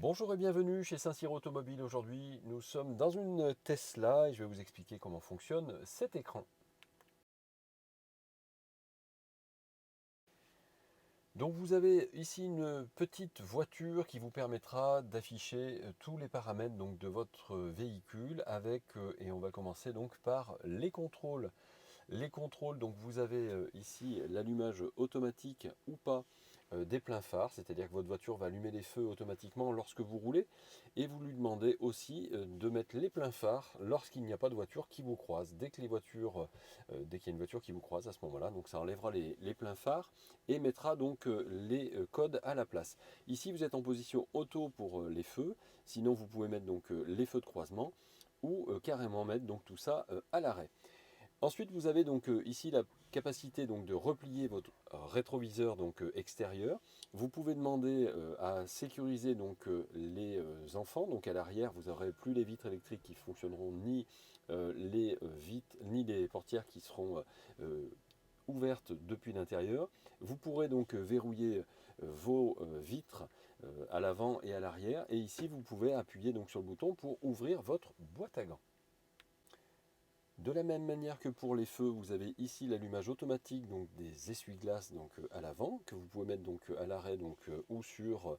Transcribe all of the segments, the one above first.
Bonjour et bienvenue chez Saint-Cyr Automobile. Aujourd'hui, nous sommes dans une Tesla et je vais vous expliquer comment fonctionne cet écran. Donc vous avez ici une petite voiture qui vous permettra d'afficher tous les paramètres donc, de votre véhicule avec, et on va commencer donc par les contrôles. Les contrôles, donc vous avez ici l'allumage automatique ou pas des pleins phares, c'est-à-dire que votre voiture va allumer les feux automatiquement lorsque vous roulez, et vous lui demandez aussi de mettre les pleins phares lorsqu'il n'y a pas de voiture qui vous croise. Dès qu'il y a une voiture qui vous croise à ce moment-là, donc ça enlèvera les pleins phares et mettra donc les codes à la place. Ici vous êtes en position auto pour les feux, sinon vous pouvez mettre donc les feux de croisement ou carrément mettre donc tout ça à l'arrêt. Ensuite, vous avez donc ici la capacité donc de replier votre rétroviseur donc extérieur. Vous pouvez demander à sécuriser donc les enfants. Donc à l'arrière, vous n'aurez plus les vitres électriques qui fonctionneront ni les vitres ni les portières qui seront ouvertes depuis l'intérieur. Vous pourrez donc verrouiller vos vitres à l'avant et à l'arrière. Et ici, vous pouvez appuyer donc sur le bouton pour ouvrir votre boîte à gants. De la même manière que pour les feux, vous avez ici l'allumage automatique donc des essuie-glaces donc à l'avant que vous pouvez mettre donc à l'arrêt donc ou sur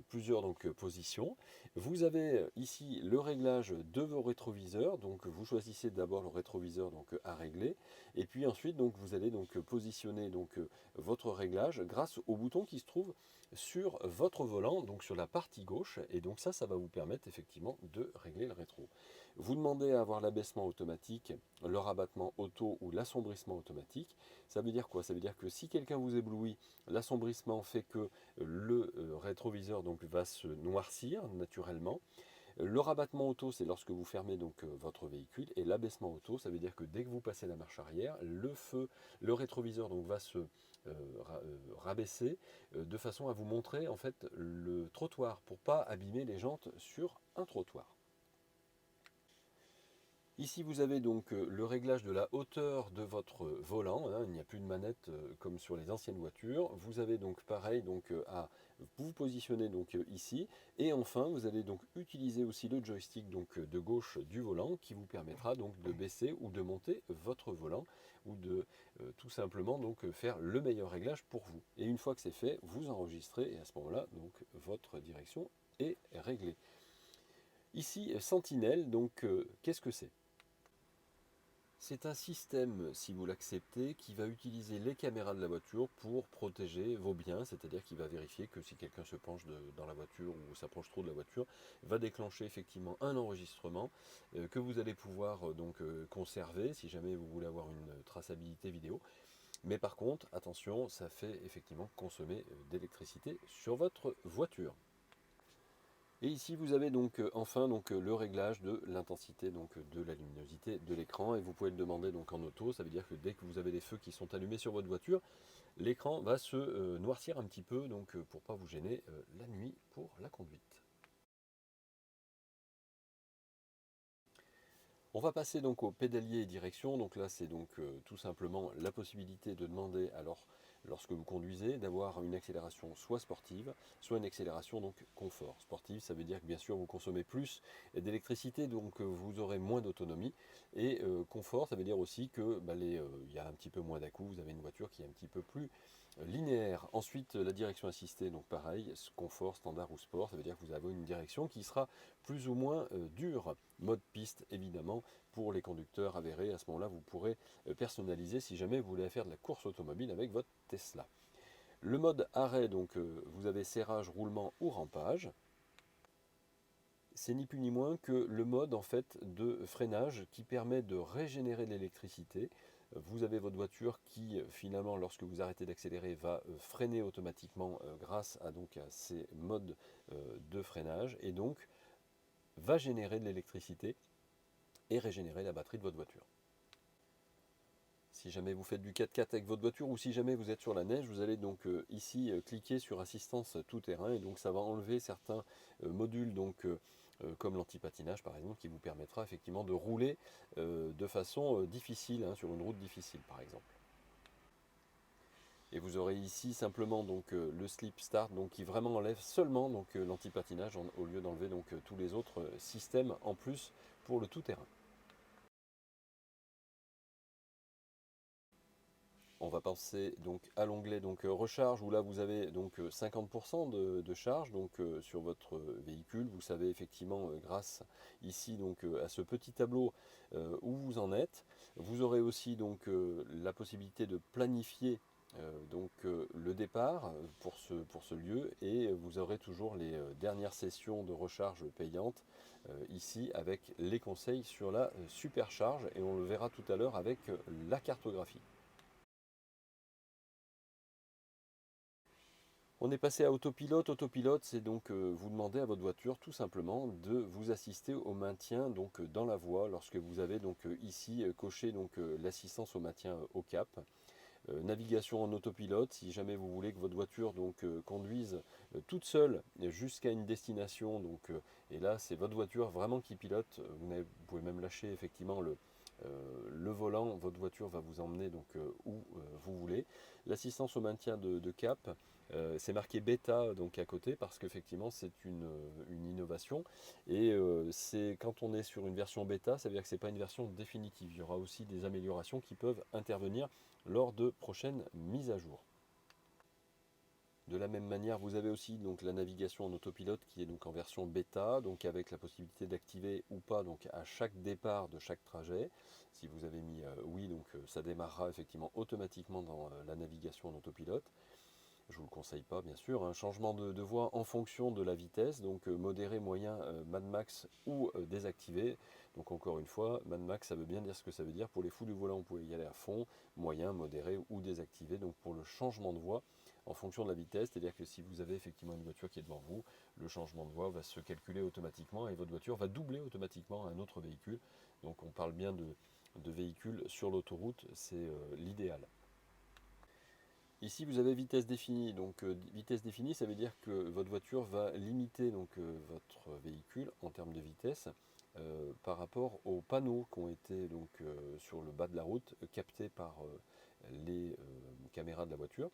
plusieurs donc positions. Vous avez ici le réglage de vos rétroviseurs, donc vous choisissez d'abord le rétroviseur donc à régler et puis ensuite donc vous allez donc positionner donc votre réglage grâce au bouton qui se trouve sur votre volant, donc sur la partie gauche, et donc ça va vous permettre effectivement de régler le rétro. Vous demandez à avoir l'abaissement automatique, le rabattement auto ou l'assombrissement automatique. Ça veut dire quoi? Ça veut dire que si quelqu'un vous éblouit, l'assombrissement fait que le rétroviseur donc va se noircir naturellement. Le rabattement auto, c'est lorsque vous fermez donc votre véhicule, et l'abaissement auto, ça veut dire que dès que vous passez la marche arrière, le rétroviseur donc va se rabaisser de façon à vous montrer en fait le trottoir pour pas abîmer les jantes sur un trottoir. Ici, vous avez donc le réglage de la hauteur de votre volant, hein, il n'y a plus de manette comme sur les anciennes voitures. Vous avez donc pareil donc, à vous positionner donc, ici. Et enfin, vous allez donc utiliser aussi le joystick donc, de gauche du volant qui vous permettra donc de baisser ou de monter votre volant ou de tout simplement donc, faire le meilleur réglage pour vous. Et une fois que c'est fait, vous enregistrez et à ce moment-là, donc, votre direction est réglée. Ici, Sentinelle, donc qu'est-ce que c'est? C'est un système, si vous l'acceptez, qui va utiliser les caméras de la voiture pour protéger vos biens, c'est-à-dire qu'il va vérifier que si quelqu'un se penche dans la voiture ou s'approche trop de la voiture, va déclencher effectivement un enregistrement que vous allez pouvoir donc conserver si jamais vous voulez avoir une traçabilité vidéo. Mais par contre, attention, ça fait effectivement consommer d'électricité sur votre voiture. Et ici vous avez donc enfin donc le réglage de l'intensité donc de la luminosité de l'écran, et vous pouvez le demander donc en auto. Ça veut dire que dès que vous avez les feux qui sont allumés sur votre voiture, l'écran va se noircir un petit peu donc pour pas vous gêner la nuit pour la conduite. On va passer donc au pédalier et direction. Donc là, c'est donc tout simplement la possibilité de demander, alors lorsque vous conduisez, d'avoir une accélération soit sportive, soit une accélération donc confort. Sportive, ça veut dire que bien sûr vous consommez plus d'électricité, donc vous aurez moins d'autonomie. Et confort, ça veut dire aussi que il y a un petit peu moins d'à-coups, vous avez une voiture qui est un petit peu plus linéaire. Ensuite, la direction assistée, donc pareil, confort, standard ou sport, ça veut dire que vous avez une direction qui sera plus ou moins dure. Mode piste, évidemment, pour les conducteurs avérés. À ce moment-là, vous pourrez personnaliser si jamais vous voulez faire de la course automobile avec votre Tesla. Le mode arrêt, donc vous avez serrage, roulement ou rampage. C'est ni plus ni moins que le mode en fait de freinage qui permet de régénérer de l'électricité. Vous avez votre voiture qui finalement lorsque vous arrêtez d'accélérer va freiner automatiquement grâce à, donc, à ces modes de freinage, et donc va générer de l'électricité et régénérer la batterie de votre voiture. Si jamais vous faites du 4x4 avec votre voiture ou si jamais vous êtes sur la neige, vous allez donc ici cliquer sur assistance tout-terrain, et donc ça va enlever certains modules donc, comme l'antipatinage par exemple, qui vous permettra effectivement de rouler de façon difficile, hein, sur une route difficile par exemple. Et vous aurez ici simplement donc le slip start donc qui vraiment enlève seulement donc l'anti-patinage au lieu d'enlever donc tous les autres systèmes en plus pour le tout-terrain. On va passer donc à l'onglet donc recharge où là vous avez donc 50% de charge donc sur votre véhicule. Vous savez effectivement grâce ici donc à ce petit tableau où vous en êtes. Vous aurez aussi donc la possibilité de planifier donc le départ pour ce lieu et vous aurez toujours les dernières sessions de recharge payantes ici avec les conseils sur la supercharge et on le verra tout à l'heure avec la cartographie. On est passé à autopilote. Autopilote, c'est donc vous demandez à votre voiture tout simplement de vous assister au maintien donc dans la voie lorsque vous avez donc ici coché donc l'assistance au maintien au cap. Navigation en autopilote, si jamais vous voulez que votre voiture donc conduise toute seule jusqu'à une destination donc et là c'est votre voiture vraiment qui pilote. Vous pouvez même lâcher effectivement le volant, votre voiture va vous emmener donc où vous voulez. L'assistance au maintien de cap, c'est marqué bêta donc à côté parce qu'effectivement c'est une innovation et c'est quand on est sur une version bêta, ça veut dire que c'est pas une version définitive. Il y aura aussi des améliorations qui peuvent intervenir lors de prochaines mises à jour. De la même manière, vous avez aussi donc la navigation en autopilote qui est donc en version bêta, donc avec la possibilité d'activer ou pas donc à chaque départ de chaque trajet. Si vous avez mis oui, donc ça démarrera effectivement automatiquement dans la navigation en autopilote. Je ne vous le conseille pas bien sûr. Un changement de voie en fonction de la vitesse, donc modéré, moyen, Mad Max ou désactivé. Donc encore une fois, Mad Max ça veut bien dire ce que ça veut dire. Pour les fous du volant, vous pouvez y aller à fond, moyen, modéré ou désactivé. Donc pour le changement de voie en fonction de la vitesse, c'est-à-dire que si vous avez effectivement une voiture qui est devant vous, le changement de voie va se calculer automatiquement et votre voiture va doubler automatiquement un autre véhicule. Donc on parle bien de véhicules sur l'autoroute, c'est l'idéal. Ici, vous avez vitesse définie. Donc, vitesse définie, ça veut dire que votre voiture va limiter donc, votre véhicule en termes de vitesse par rapport aux panneaux qui ont été donc, sur le bas de la route captés par les caméras de la voiture.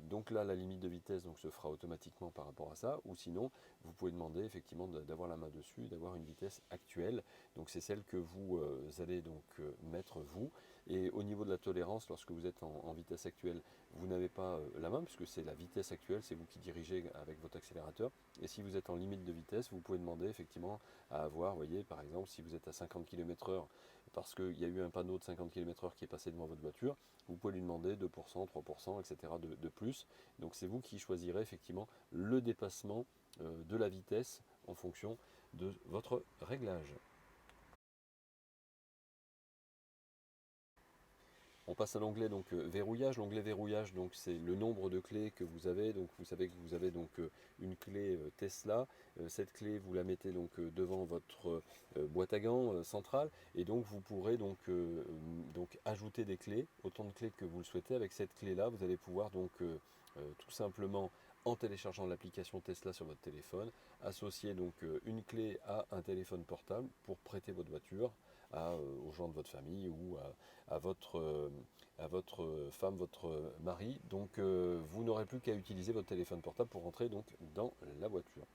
Donc là, la limite de vitesse donc, se fera automatiquement par rapport à ça, ou sinon, vous pouvez demander effectivement d'avoir la main dessus, d'avoir une vitesse actuelle. Donc c'est celle que vous allez donc mettre vous. Et au niveau de la tolérance, lorsque vous êtes en vitesse actuelle, vous n'avez pas la main, puisque c'est la vitesse actuelle, c'est vous qui dirigez avec votre accélérateur. Et si vous êtes en limite de vitesse, vous pouvez demander effectivement à avoir, vous voyez, par exemple, si vous êtes à 50 km/h, parce qu'il y a eu un panneau de 50 km/h qui est passé devant votre voiture, vous pouvez lui demander 2%, 3%, etc. de plus. Donc c'est vous qui choisirez effectivement le dépassement de la vitesse en fonction de votre réglage. On passe à l'onglet donc verrouillage. L'onglet verrouillage donc c'est le nombre de clés que vous avez. Donc vous savez que vous avez donc une clé Tesla. Cette clé vous la mettez donc devant votre boîte à gants centrale et donc vous pourrez donc ajouter des clés, autant de clés que vous le souhaitez. Avec cette clé là, vous allez pouvoir donc tout simplement en téléchargeant l'application Tesla sur votre téléphone, associer donc une clé à un téléphone portable pour prêter votre voiture aux gens de votre famille ou à votre femme, votre mari. Donc vous n'aurez plus qu'à utiliser votre téléphone portable pour rentrer donc dans la voiture.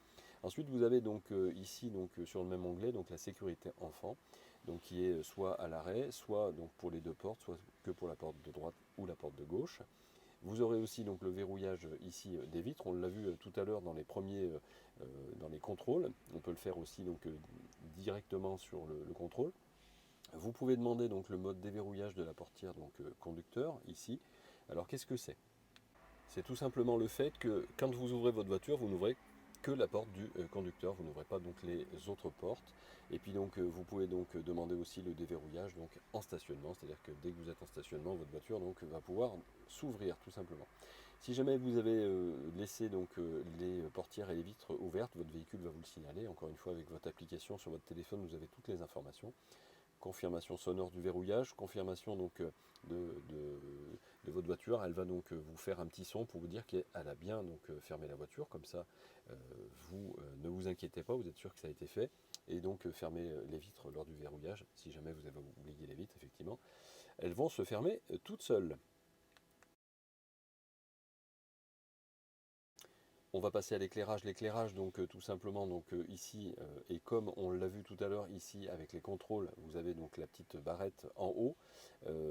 Ensuite vous avez donc ici donc sur le même onglet donc la sécurité enfant, donc qui est soit à l'arrêt, soit donc pour les deux portes, soit que pour la porte de droite ou la porte de gauche. Vous aurez aussi donc le verrouillage ici des vitres. On l'a vu tout à l'heure dans les premiers dans les contrôles. On peut le faire aussi donc directement sur le contrôle. Vous pouvez demander donc le mode déverrouillage de la portière donc conducteur ici. Alors qu'est-ce que c'est? C'est tout simplement le fait que quand vous ouvrez votre voiture, vous n'ouvrez que la porte du conducteur, vous n'ouvrez pas donc les autres portes. Et puis donc vous pouvez donc demander aussi le déverrouillage donc en stationnement, c'est-à-dire que dès que vous êtes en stationnement, votre voiture donc va pouvoir s'ouvrir tout simplement. Si jamais vous avez laissé donc les portières et les vitres ouvertes, votre véhicule va vous le signaler. Encore une fois, avec votre application sur votre téléphone, vous avez toutes les informations. Confirmation sonore du verrouillage, confirmation donc de votre voiture. Elle va donc vous faire un petit son pour vous dire qu'elle a bien donc fermé la voiture. Comme ça, vous ne vous inquiétez pas, vous êtes sûr que ça a été fait. Et donc fermez les vitres lors du verrouillage. Si jamais vous avez oublié les vitres, effectivement, elles vont se fermer toutes seules. On va passer à l'éclairage. L'éclairage, donc tout simplement, donc ici, et comme on l'a vu tout à l'heure ici avec les contrôles, vous avez donc la petite barrette en haut.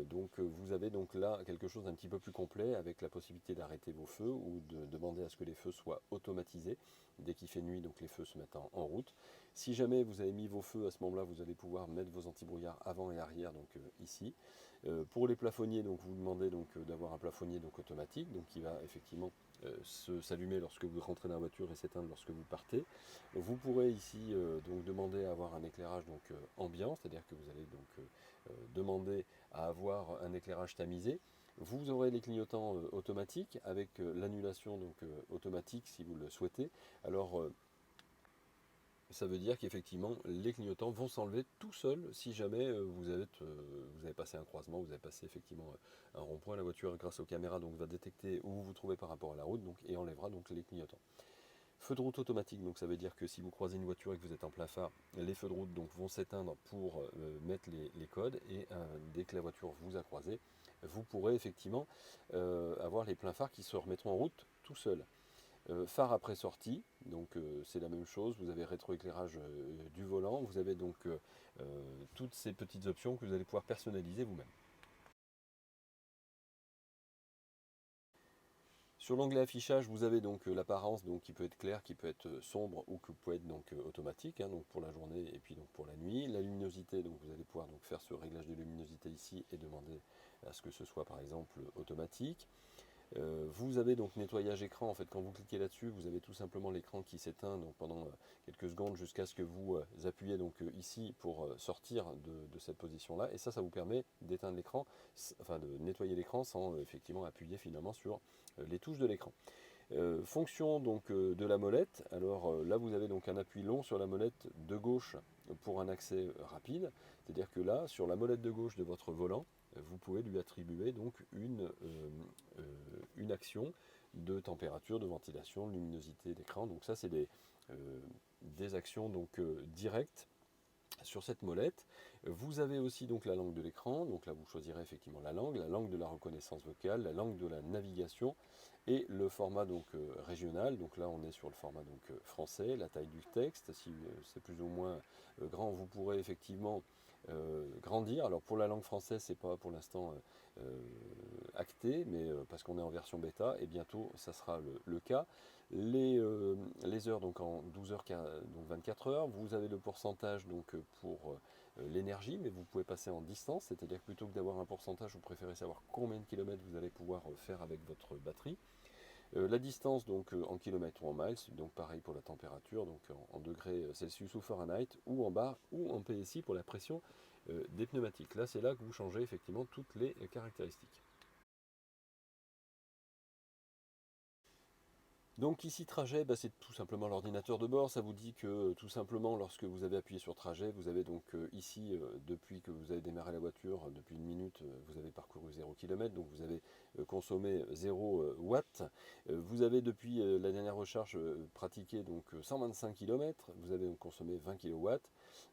Donc vous avez donc là quelque chose d'un petit peu plus complet avec la possibilité d'arrêter vos feux ou de demander à ce que les feux soient automatisés. Dès qu'il fait nuit, donc les feux se mettent en route. Si jamais vous avez mis vos feux, à ce moment-là, vous allez pouvoir mettre vos antibrouillards avant et arrière, donc ici. Pour les plafonniers, donc vous demandez donc d'avoir un plafonnier donc automatique, donc qui va effectivement s'allumer lorsque vous rentrez dans la voiture et s'éteindre lorsque vous partez. Vous pourrez ici donc demander à avoir un éclairage donc ambiant, c'est-à-dire que vous allez donc demander à avoir un éclairage tamisé. Vous aurez les clignotants automatiques avec l'annulation donc automatique si vous le souhaitez. Alors ça veut dire qu'effectivement les clignotants vont s'enlever tout seuls si jamais vous avez passé un croisement, vous avez passé effectivement un rond-point. La voiture grâce aux caméras donc va détecter où vous vous trouvez par rapport à la route donc, et enlèvera donc les clignotants. Feu de route automatique, donc ça veut dire que si vous croisez une voiture et que vous êtes en plein phare, les feux de route donc vont s'éteindre pour mettre les codes et dès que la voiture vous a croisé, vous pourrez effectivement avoir les pleins phares qui se remettront en route tout seuls. Phare après sortie, donc c'est la même chose, vous avez rétroéclairage du volant, vous avez donc toutes ces petites options que vous allez pouvoir personnaliser vous-même. Sur l'onglet affichage, vous avez donc l'apparence donc, qui peut être claire, qui peut être sombre ou qui peut être donc automatique, hein, donc pour la journée et puis donc pour la nuit. La luminosité, donc vous allez pouvoir donc faire ce réglage de luminosité ici et demander à ce que ce soit par exemple automatique. Vous avez donc nettoyage écran, en fait quand vous cliquez là-dessus, vous avez tout simplement l'écran qui s'éteint donc, pendant quelques secondes jusqu'à ce que vous appuyez donc, ici pour sortir de cette position-là. Et ça vous permet d'éteindre l'écran, enfin de nettoyer l'écran sans effectivement appuyer finalement sur les touches de l'écran. Fonction donc de la molette, alors là vous avez donc un appui long sur la molette de gauche pour un accès rapide, c'est-à-dire que là sur la molette de gauche de votre volant, vous pouvez lui attribuer donc une action de température, de ventilation, de luminosité d'écran, donc ça c'est des actions donc directes sur cette molette. Vous avez aussi donc la langue de l'écran, donc là vous choisirez effectivement la langue de la reconnaissance vocale, la langue de la navigation et le format donc régional. Donc là on est sur le format donc français, la taille du texte, si c'est plus ou moins grand, vous pourrez effectivement grandir. Alors pour la langue française, c'est pas pour l'instant acté, mais parce qu'on est en version bêta et bientôt ça sera le cas. Les heures donc en 12 heures, donc 24 heures, vous avez le pourcentage donc pour l'énergie, mais vous pouvez passer en distance, c'est-à-dire que plutôt que d'avoir un pourcentage, vous préférez savoir combien de kilomètres vous allez pouvoir faire avec votre batterie. La distance donc en kilomètres ou en miles, donc pareil pour la température, donc en degrés Celsius ou Fahrenheit, ou en bar ou en PSI pour la pression des pneumatiques. Là c'est là que vous changez effectivement toutes les caractéristiques. Donc ici trajet, bah, c'est tout simplement l'ordinateur de bord, ça vous dit que tout simplement lorsque vous avez appuyé sur trajet, vous avez donc ici, depuis que vous avez démarré la voiture, depuis une minute, vous avez parcouru 0 km, donc vous avez consommé 0 watts. Vous avez depuis la dernière recharge pratiqué donc 125 km, vous avez donc consommé 20 kW.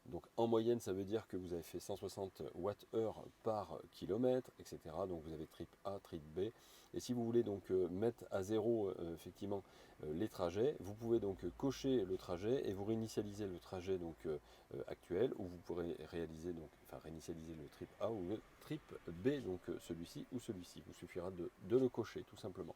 Donc en moyenne, ça veut dire que vous avez fait 160 Wh par kilomètre, etc. Donc vous avez trip A, trip B. Et si vous voulez donc mettre à zéro effectivement les trajets, vous pouvez donc cocher le trajet et vous réinitialiser le trajet donc actuel, ou vous pourrez réaliser donc, enfin réinitialiser le trip A ou le trip B, donc celui-ci ou celui-ci. Il vous suffira de le cocher tout simplement.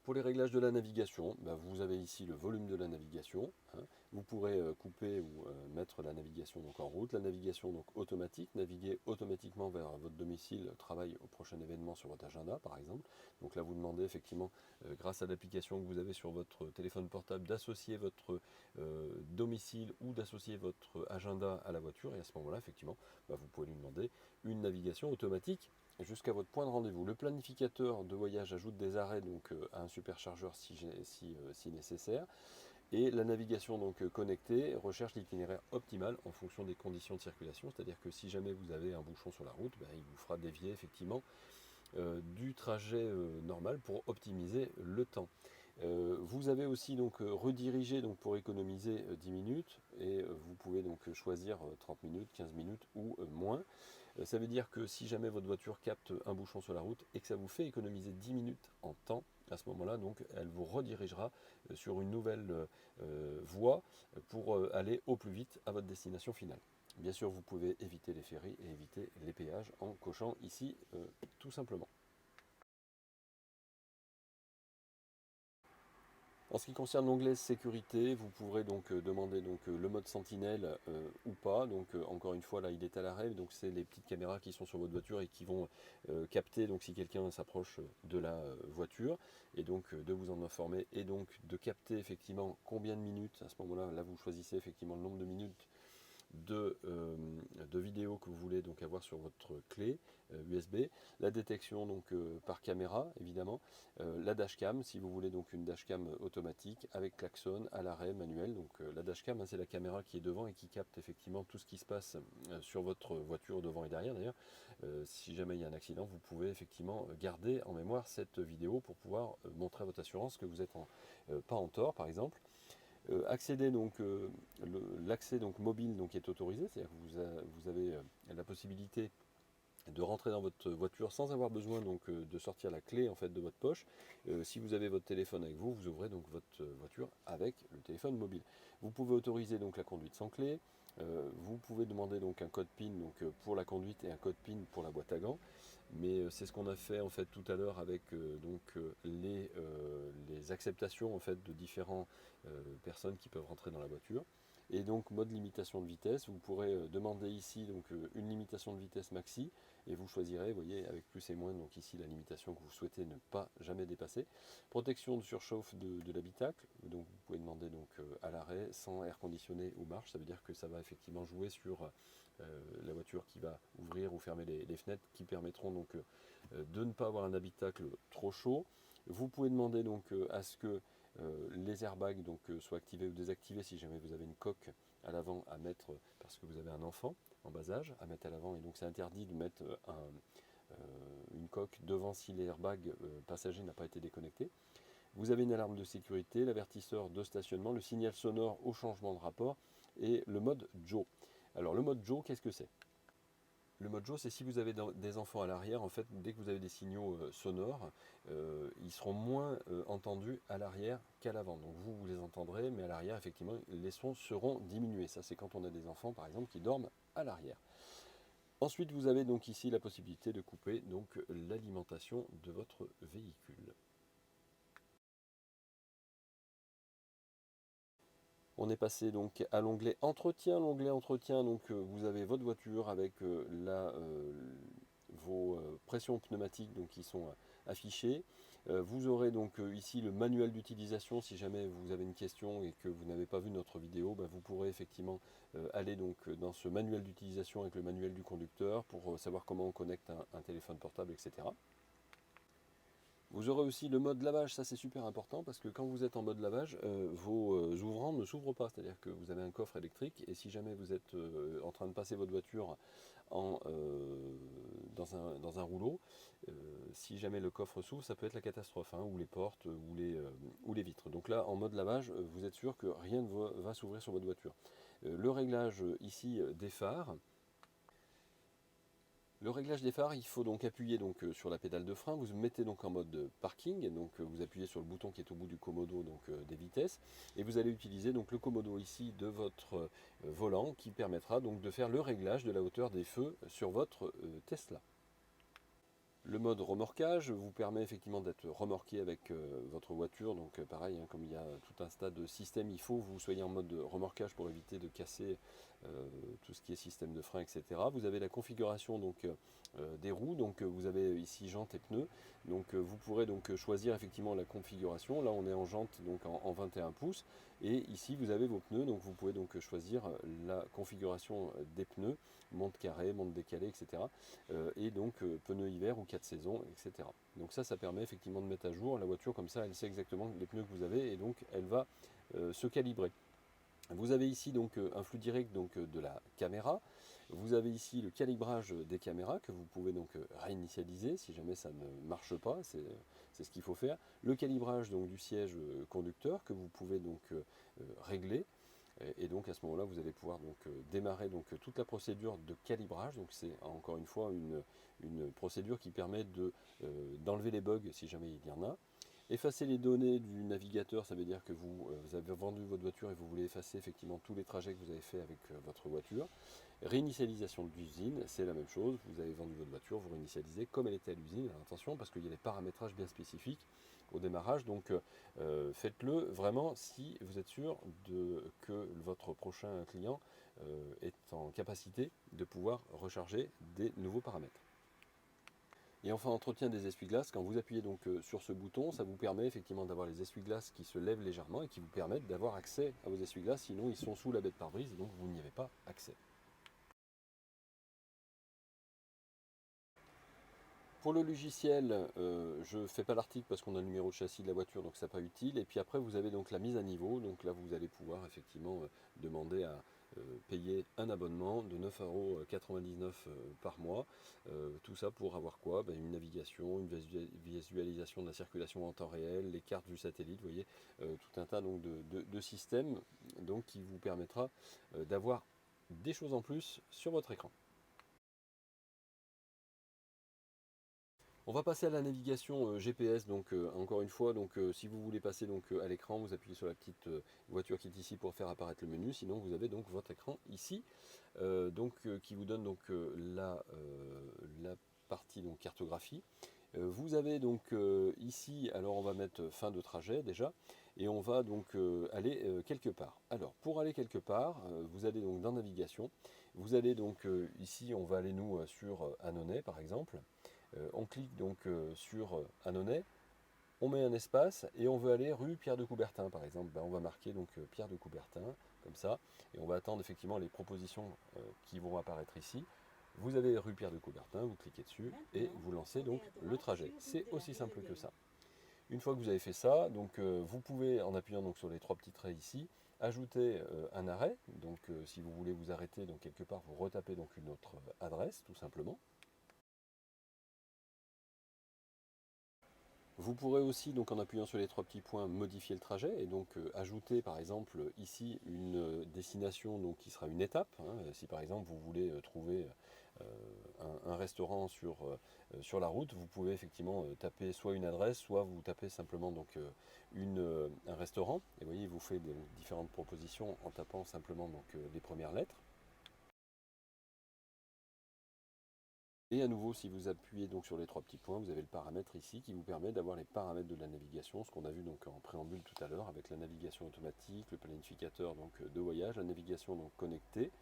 Pour les réglages de la navigation, bah, vous avez ici le volume de la navigation, hein. Vous pourrez couper ou mettre la navigation donc en route, la navigation donc automatique, naviguer automatiquement vers votre domicile, travail au prochain événement sur votre agenda par exemple. Donc là vous demandez effectivement, grâce à l'application que vous avez sur votre téléphone portable, d'associer votre domicile ou d'associer votre agenda à la voiture, et à ce moment-là effectivement bah, vous pouvez lui demander une navigation automatique jusqu'à votre point de rendez-vous. Le planificateur de voyage ajoute des arrêts donc, à un superchargeur si nécessaire. Et la navigation donc connectée recherche l'itinéraire optimal en fonction des conditions de circulation. C'est-à-dire que si jamais vous avez un bouchon sur la route, ben, il vous fera dévier effectivement du trajet normal pour optimiser le temps. Vous avez aussi donc redirigé donc, pour économiser 10 minutes et vous pouvez donc choisir 30 minutes, 15 minutes ou moins. Ça veut dire que si jamais votre voiture capte un bouchon sur la route et que ça vous fait économiser 10 minutes en temps, à ce moment-là, donc, elle vous redirigera sur une nouvelle voie pour aller au plus vite à votre destination finale. Bien sûr, vous pouvez éviter les ferries et éviter les péages en cochant ici tout simplement. En ce qui concerne l'onglet sécurité, vous pourrez donc demander le mode sentinelle ou pas. Donc encore une fois là il est à l'arrêt, donc c'est les petites caméras qui sont sur votre voiture et qui vont capter donc si quelqu'un s'approche de la voiture et donc de vous en informer et donc de capter effectivement combien de minutes à ce moment-là. Là vous choisissez effectivement le nombre de minutes de vidéos que vous voulez donc avoir sur votre clé USB, la détection donc par caméra évidemment, la dashcam si vous voulez donc une dashcam automatique avec klaxon à l'arrêt manuel. Donc la dashcam c'est la caméra qui est devant et qui capte effectivement tout ce qui se passe sur votre voiture devant et derrière d'ailleurs. Si jamais il y a un accident, vous pouvez effectivement garder en mémoire cette vidéo pour pouvoir montrer à votre assurance que vous êtes pas en tort par exemple. Accéder donc l'accès donc mobile donc est autorisé, c'est-à-dire que vous avez la possibilité de rentrer dans votre voiture sans avoir besoin donc de sortir la clé en fait de votre poche. Si vous avez votre téléphone avec vous, vous ouvrez donc votre voiture avec le téléphone mobile. Vous pouvez autoriser donc la conduite sans clé. Vous pouvez demander donc un code PIN donc pour la conduite et un code PIN pour la boîte à gants. Mais c'est ce qu'on a fait en fait tout à l'heure avec les acceptations en fait de différentes personnes qui peuvent rentrer dans la voiture. Et donc mode limitation de vitesse, vous pourrez demander ici donc une limitation de vitesse maxi et vous choisirez, vous voyez, avec plus et moins, donc ici la limitation que vous souhaitez ne pas jamais dépasser. Protection de surchauffe de l'habitacle, donc vous pouvez demander donc à l'arrêt sans air conditionné ou marche, ça veut dire que ça va effectivement jouer sur la voiture qui va ouvrir ou fermer les fenêtres qui permettront donc de ne pas avoir un habitacle trop chaud. Vous pouvez demander donc à ce que les airbags donc, soient activés ou désactivés si jamais vous avez une coque à l'avant à mettre parce que vous avez un enfant en bas âge à mettre à l'avant et donc c'est interdit de mettre une coque devant si l'airbag passager n'a pas été déconnecté. Vous avez une alarme de sécurité, l'avertisseur de stationnement, le signal sonore au changement de rapport et le mode Joe. Alors le mode Joe, qu'est-ce que c'est? Le mode Joe, c'est si vous avez des enfants à l'arrière, en fait, dès que vous avez des signaux sonores, ils seront moins entendus à l'arrière qu'à l'avant. Donc vous les entendrez, mais à l'arrière, effectivement, les sons seront diminués. Ça, c'est quand on a des enfants, par exemple, qui dorment à l'arrière. Ensuite, vous avez donc ici la possibilité de couper donc l'alimentation de votre véhicule. On est passé donc à l'onglet entretien. L'onglet entretien, donc vous avez votre voiture avec vos pressions pneumatiques donc, qui sont affichées. Vous aurez donc ici le manuel d'utilisation. Si jamais vous avez une question et que vous n'avez pas vu notre vidéo, vous pourrez effectivement aller donc dans ce manuel d'utilisation avec le manuel du conducteur pour savoir comment on connecte un téléphone portable, etc. Vous aurez aussi le mode lavage, ça c'est super important parce que quand vous êtes en mode lavage, vos ouvrants ne s'ouvrent pas, c'est-à-dire que vous avez un coffre électrique et si jamais vous êtes en train de passer votre voiture dans un rouleau, si jamais le coffre s'ouvre, ça peut être la catastrophe, hein, ou les portes, ou les vitres. Donc là, en mode lavage, vous êtes sûr que rien ne va s'ouvrir sur votre voiture. Le réglage ici des phares. Le réglage des phares, il faut donc appuyer donc, sur la pédale de frein, vous mettez donc en mode parking, donc vous appuyez sur le bouton qui est au bout du commodo donc, des vitesses, et vous allez utiliser donc le commodo ici de votre volant qui permettra donc de faire le réglage de la hauteur des feux sur votre Tesla. Le mode remorquage vous permet effectivement d'être remorqué avec votre voiture, donc pareil, hein, comme il y a tout un tas de systèmes, il faut que vous soyez en mode remorquage pour éviter de casser tout ce qui est système de frein, etc. Vous avez la configuration donc, des roues, donc vous avez ici jantes et pneus, donc vous pourrez donc choisir effectivement la configuration. Là on est en jante donc en 21 pouces, et ici vous avez vos pneus, donc vous pouvez donc choisir la configuration des pneus, monte carré, monte décalé, etc. Et donc pneus hiver ou 4 saisons, etc. Donc ça permet effectivement de mettre à jour la voiture, comme ça elle sait exactement les pneus que vous avez et donc elle va se calibrer. Vous avez ici donc un flux direct donc, de la caméra. Vous avez ici le calibrage des caméras que vous pouvez donc réinitialiser si jamais ça ne marche pas, c'est ce qu'il faut faire. Le calibrage donc, du siège conducteur que vous pouvez donc régler. Et donc à ce moment-là, vous allez pouvoir donc démarrer donc toute la procédure de calibrage. Donc c'est encore une fois une procédure qui permet d'enlever les bugs si jamais il y en a. Effacer les données du navigateur, ça veut dire que vous avez vendu votre voiture et vous voulez effacer effectivement tous les trajets que vous avez fait avec votre voiture. Réinitialisation d'usine, c'est la même chose. Vous avez vendu votre voiture, vous réinitialisez comme elle était à l'usine. Attention, parce qu'il y a des paramétrages bien spécifiques au démarrage. Donc faites-le vraiment si vous êtes sûr que votre prochain client est en capacité de pouvoir recharger des nouveaux paramètres. Et enfin, entretien des essuie-glaces, quand vous appuyez donc sur ce bouton, ça vous permet effectivement d'avoir les essuie-glaces qui se lèvent légèrement et qui vous permettent d'avoir accès à vos essuie-glaces, sinon ils sont sous la baie de pare-brise et donc vous n'y avez pas accès. Pour le logiciel, je ne fais pas l'article parce qu'on a le numéro de châssis de la voiture, donc ça n'est pas utile. Et puis après, vous avez donc la mise à niveau. Donc là, vous allez pouvoir effectivement demander à payer un abonnement de 9,99 € par mois. Tout ça pour avoir quoi? Une navigation, une visualisation de la circulation en temps réel, les cartes du satellite, vous voyez, tout un tas donc, de systèmes donc, qui vous permettra d'avoir des choses en plus sur votre écran. On va passer à la navigation GPS, donc encore une fois, donc, si vous voulez passer donc, à l'écran, vous appuyez sur la petite voiture qui est ici pour faire apparaître le menu, sinon vous avez donc votre écran ici, qui vous donne donc la partie donc, cartographie. Vous avez donc ici, alors on va mettre fin de trajet déjà, et on va donc aller quelque part. Alors pour aller quelque part, vous allez donc dans navigation, vous allez donc ici, on va aller nous sur Annonay par exemple. On clique donc sur Annonay, on met un espace et on veut aller rue Pierre de Coubertin par exemple. On va marquer donc Pierre de Coubertin comme ça et on va attendre effectivement les propositions qui vont apparaître ici. Vous avez rue Pierre de Coubertin, vous cliquez dessus et vous lancez donc le trajet. C'est aussi simple que ça. Une fois que vous avez fait ça, donc vous pouvez en appuyant donc sur les trois petits traits ici ajouter un arrêt. Donc si vous voulez vous arrêter donc quelque part, vous retapez donc une autre adresse tout simplement. Vous pourrez aussi, donc, en appuyant sur les trois petits points, modifier le trajet et donc ajouter par exemple ici une destination donc, qui sera une étape. Si par exemple vous voulez trouver un restaurant sur la route, vous pouvez effectivement taper soit une adresse, soit vous tapez simplement donc, un restaurant. Et vous voyez, il vous fait différentes propositions en tapant simplement donc, les premières lettres. Et à nouveau, si vous appuyez donc sur les trois petits points, vous avez le paramètre ici qui vous permet d'avoir les paramètres de la navigation, ce qu'on a vu donc en préambule tout à l'heure avec la navigation automatique, le planificateur donc de voyage, la navigation donc connectée,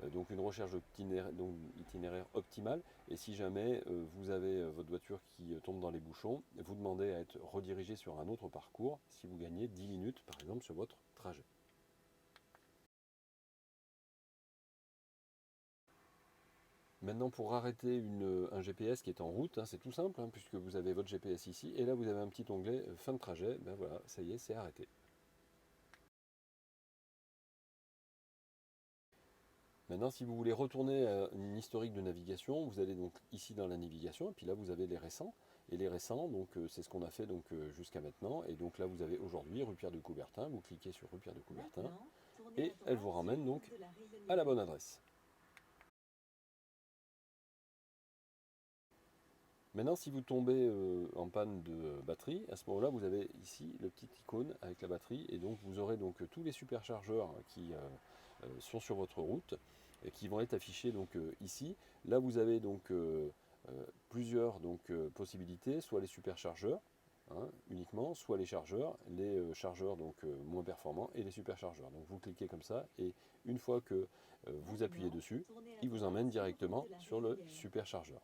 donc une recherche d'itinéraire optimal. Et si jamais vous avez votre voiture qui tombe dans les bouchons, vous demandez à être redirigé sur un autre parcours si vous gagnez 10 minutes par exemple sur votre trajet. Maintenant, pour arrêter un GPS qui est en route, c'est tout simple, puisque vous avez votre GPS ici, et là vous avez un petit onglet fin de trajet, voilà, ça y est, c'est arrêté. Maintenant, si vous voulez retourner à une historique de navigation, vous allez donc ici dans la navigation, et puis là vous avez les récents. Et les récents, donc c'est ce qu'on a fait donc jusqu'à maintenant. Et donc là vous avez aujourd'hui rue Pierre de Coubertin, vous cliquez sur rue Pierre de Coubertin, et elle vous ramène donc à la bonne adresse. Maintenant, si vous tombez en panne de batterie, à ce moment-là, vous avez ici le petit icône avec la batterie, et donc vous aurez donc tous les superchargeurs qui sont sur votre route et qui vont être affichés donc ici. Là, vous avez donc plusieurs possibilités, soit les superchargeurs uniquement, soit les chargeurs donc moins performants et les superchargeurs. Donc vous cliquez comme ça et une fois que vous appuyez dessus, il vous emmène directement sur le superchargeur.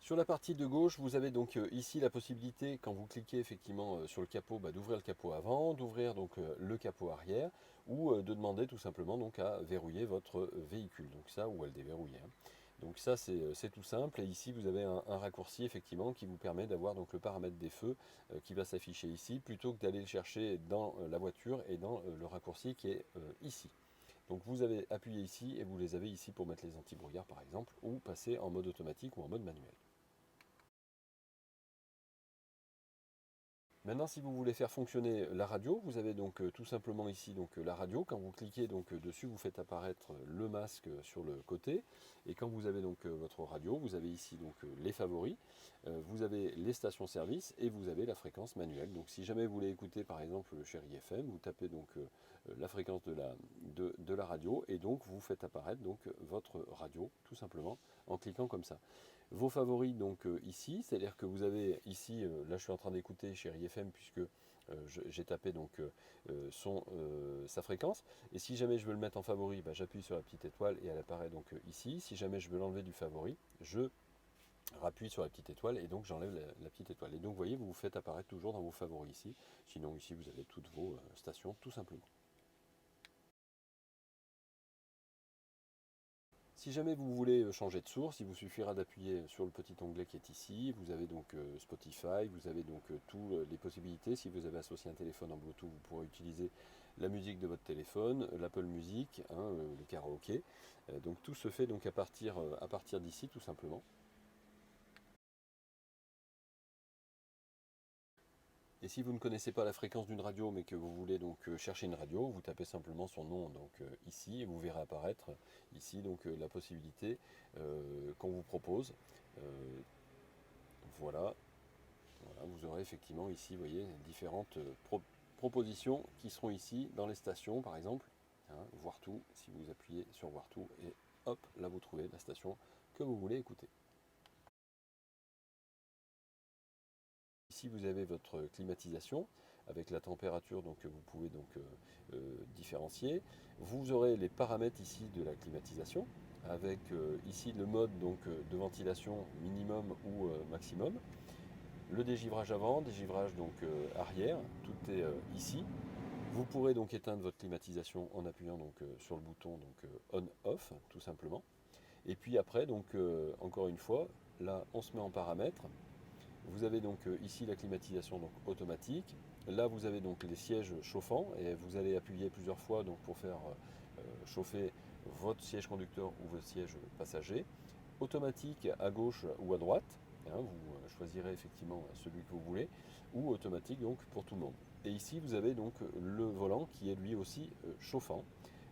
Sur la partie de gauche, vous avez donc ici la possibilité, quand vous cliquez effectivement sur le capot, d'ouvrir le capot avant, d'ouvrir donc le capot arrière, ou de demander tout simplement donc à verrouiller votre véhicule, donc ça ou à le déverrouiller. Donc ça c'est tout simple, et ici vous avez un raccourci effectivement qui vous permet d'avoir donc le paramètre des feux qui va s'afficher ici, plutôt que d'aller le chercher dans la voiture et dans le raccourci qui est ici. Donc vous avez appuyé ici et vous les avez ici pour mettre les anti-brouillards par exemple, ou passer en mode automatique ou en mode manuel. Maintenant, si vous voulez faire fonctionner la radio, vous avez donc tout simplement ici la radio. Quand vous cliquez dessus, vous faites apparaître le masque sur le côté. Et quand vous avez votre radio, vous avez ici les favoris, vous avez les stations-service et vous avez la fréquence manuelle. Donc si jamais vous voulez écouter par exemple le Chéri FM, vous tapez la fréquence de la radio et donc vous faites apparaître votre radio tout simplement en cliquant comme ça. Vos favoris ici, c'est-à-dire que vous avez ici, là je suis en train d'écouter Chéri FM puisque j'ai tapé sa fréquence. Et si jamais je veux le mettre en favori, j'appuie sur la petite étoile et elle apparaît ici. Si jamais je veux l'enlever du favori, je rappuie sur la petite étoile et donc j'enlève la petite étoile. Et donc vous voyez, vous vous faites apparaître toujours dans vos favoris ici. Sinon ici vous avez toutes vos stations tout simplement. Si jamais vous voulez changer de source, il vous suffira d'appuyer sur le petit onglet qui est ici. Vous avez Spotify, vous avez toutes les possibilités. Si vous avez associé un téléphone en Bluetooth, vous pourrez utiliser la musique de votre téléphone, l'Apple Music, le karaoké. Donc tout se fait à partir d'ici tout simplement. Et si vous ne connaissez pas la fréquence d'une radio, mais que vous voulez chercher une radio, vous tapez simplement son nom ici et vous verrez apparaître ici la possibilité qu'on vous propose. Euh, voilà. Voilà, vous aurez effectivement ici, vous voyez, différentes propositions qui seront ici dans les stations, par exemple. Voir tout, si vous appuyez sur voir tout, et hop, là vous trouvez la station que vous voulez écouter. Ici, vous avez votre climatisation avec la température que vous pouvez différencier. Vous aurez les paramètres ici de la climatisation avec ici le mode de ventilation minimum ou maximum. Le dégivrage avant, dégivrage arrière, tout est ici. Vous pourrez éteindre votre climatisation en appuyant sur le bouton on-off tout simplement. Et puis après, encore une fois, là on se met en paramètres. Vous avez ici la climatisation automatique. Là vous avez les sièges chauffants et vous allez appuyer plusieurs fois pour faire chauffer votre siège conducteur ou votre siège passager. Automatique à gauche ou à droite, vous choisirez effectivement celui que vous voulez, ou automatique pour tout le monde. Et ici vous avez le volant qui est lui aussi chauffant.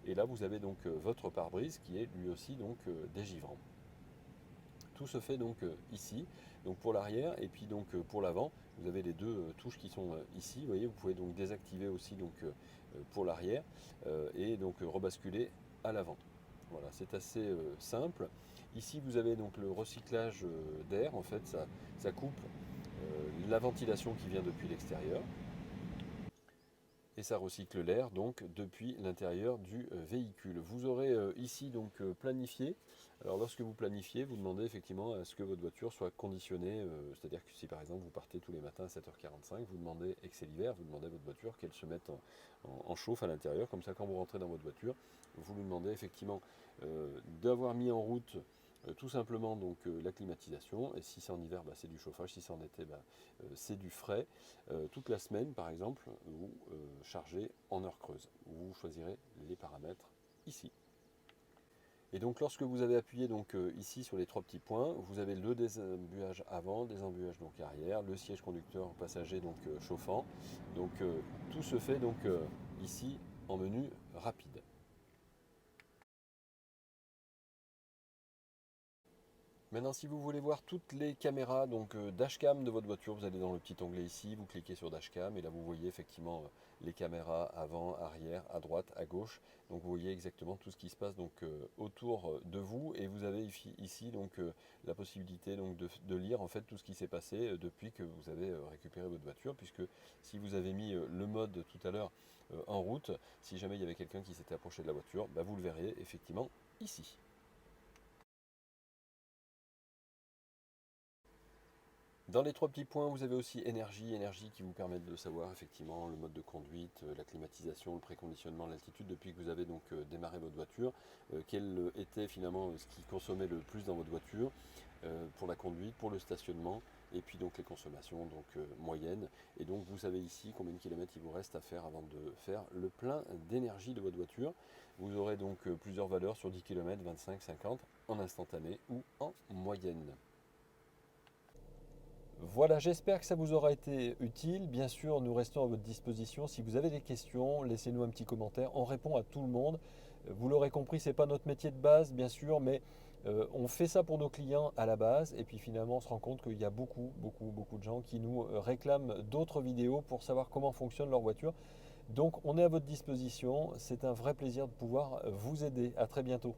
Et là vous avez votre pare-brise qui est lui aussi dégivrant. Tout se fait ici, pour l'arrière et puis pour l'avant, vous avez les deux touches qui sont ici. Vous voyez, vous pouvez désactiver aussi pour l'arrière et rebasculer à l'avant. Voilà, c'est assez simple. Ici, vous avez le recyclage d'air. En fait, ça coupe la ventilation qui vient depuis l'extérieur. Et ça recycle l'air depuis l'intérieur du véhicule. Vous aurez ici planifié. Alors lorsque vous planifiez, vous demandez effectivement à ce que votre voiture soit conditionnée, c'est-à-dire que si par exemple vous partez tous les matins à 7h45, vous demandez, et que c'est l'hiver, vous demandez à votre voiture qu'elle se mette en chauffe à l'intérieur, comme ça quand vous rentrez dans votre voiture, vous lui demandez effectivement d'avoir mis en route tout simplement la climatisation, et si c'est en hiver, c'est du chauffage, si c'est en été, c'est du frais. Toute la semaine, par exemple, vous chargez en heure creuse. Vous choisirez les paramètres ici. Et donc lorsque vous avez appuyé ici sur les trois petits points, vous avez le désembuage avant, désembuage arrière, le siège conducteur passager chauffant. Tout se fait ici en menu rapide. Maintenant, si vous voulez voir toutes les caméras dashcam de votre voiture, vous allez dans le petit onglet ici, vous cliquez sur dashcam et là vous voyez effectivement les caméras avant, arrière, à droite, à gauche. Donc vous voyez exactement tout ce qui se passe autour de vous et vous avez ici la possibilité de lire en fait tout ce qui s'est passé depuis que vous avez récupéré votre voiture, puisque si vous avez mis le mode tout à l'heure en route, si jamais il y avait quelqu'un qui s'était approché de la voiture, vous le verriez effectivement ici. Dans les trois petits points, vous avez aussi énergie qui vous permet de savoir effectivement le mode de conduite, la climatisation, le préconditionnement, l'altitude, depuis que vous avez démarré votre voiture, quel était finalement ce qui consommait le plus dans votre voiture, pour la conduite, pour le stationnement, et puis les consommations moyennes. Et donc vous savez ici combien de kilomètres il vous reste à faire avant de faire le plein d'énergie de votre voiture. Vous aurez plusieurs valeurs sur 10 km, 25, 50, en instantané ou en moyenne. Voilà, j'espère que ça vous aura été utile. Bien sûr, nous restons à votre disposition. Si vous avez des questions, laissez-nous un petit commentaire. On répond à tout le monde. Vous l'aurez compris, ce n'est pas notre métier de base, bien sûr, mais on fait ça pour nos clients à la base. Et puis finalement, on se rend compte qu'il y a beaucoup de gens qui nous réclament d'autres vidéos pour savoir comment fonctionne leur voiture. Donc, on est à votre disposition. C'est un vrai plaisir de pouvoir vous aider. À très bientôt.